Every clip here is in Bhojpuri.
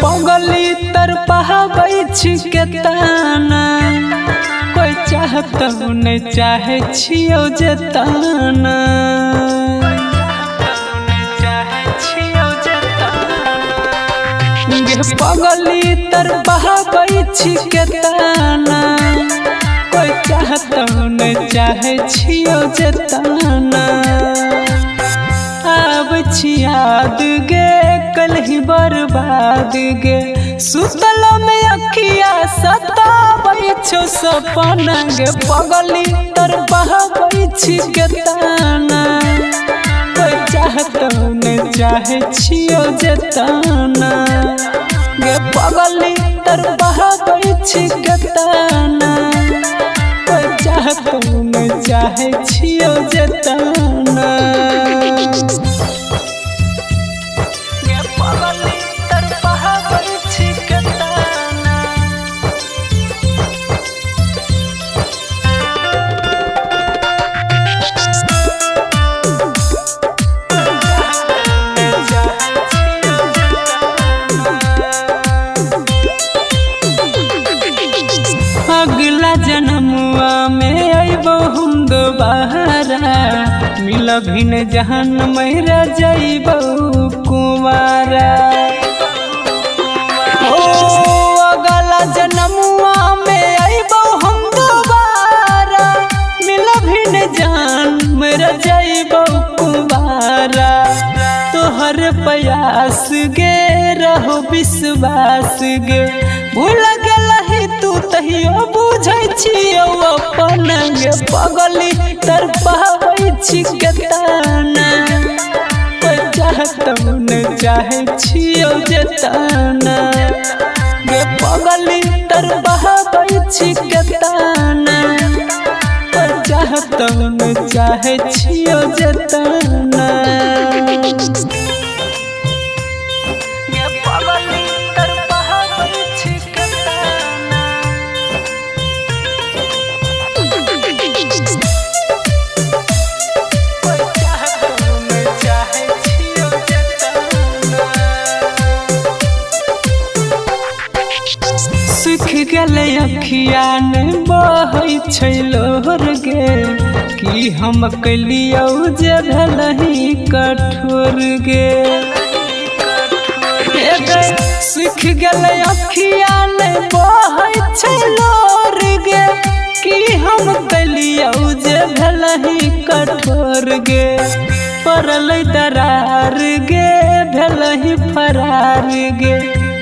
पगली तर पहाबै छिके ताना कोई चाहत नहीं चाहे छियो जताना पगली तर पहाबै छिके ताना कोई चाहत नहीं चाहे छियो जताना अब याद गे कल ही बर्बाद गे सुतल में अखिया सताबै छो सपना गे पगली तर बहाबै छिके ताना कोई चाहत नहीं चाहे छियो जताना गे पगली तर बहाबै छिके ताना कोई चाहत नहीं चाहे छियो जताना अगला जन्मुआ में अइबो हम दोबारा मिल भिन जहन मैरा जइबो कुंवारा ओ अगला जन्मुआ में अइबो हम दोबारा मिल भिन जहन मैरा जइबो कुंवारा तोहर प्रयास गे रहो विश्वास गे भूल गेलही तू तहियो बुझै छियो अपन गे पगली तर पहाबै छिके ताना कोई चाहत नहीं चाहे छियो जताना गे पगली तर पहाबै छिके ताना कोई चाहत नहीं चाहे छियो जताना सुख गले अखिया ने बहै छै लोर गे कि हम कलियौ जे भलही कठोर गे सुख गले अखिया ने बहै छै लोर गे कि हम कलियौ जे भलही कठोर गे पड़ल दरार गे भलही फरार गे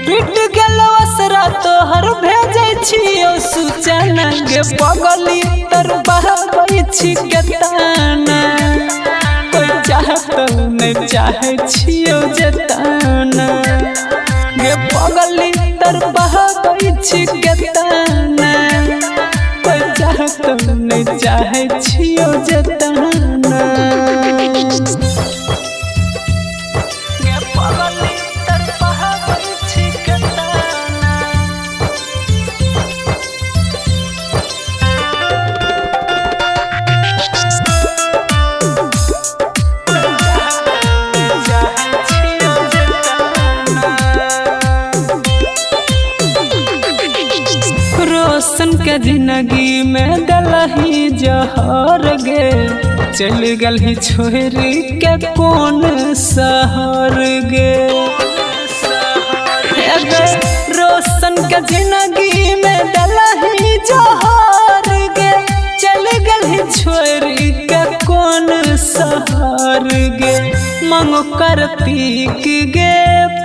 टूट गेलो असरा तोहर भेजै छियो सूचना गे पगली तर बहाबै छिके ताना कोई चाहत नहीं चाहे छियो जताना गे पगली तर बहाबै छिके ताना कोई चाहत नहीं चाहे छियो जताना रोशन के जिंदगी में दलही जहर गे चल गलही छोरी के कौन शहर गे रोशन के जिंदगी में दलही जहर गे चल गलही छोरी के कौन शहर गे मांगो कर पीक गे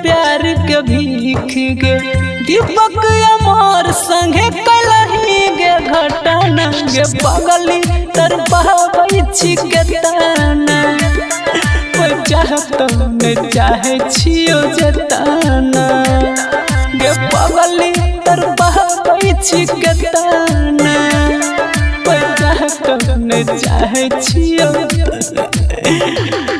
प्यार के भीख गे दीपक अमर संगे कलही गे घटना गे पगली तर बहाबै छिके ताना कोई चाहत नहीं चाहे छियो जताना गे पगली तर बहाबै छिके ताना कोई चाहत नहीं चाहे छियो रे।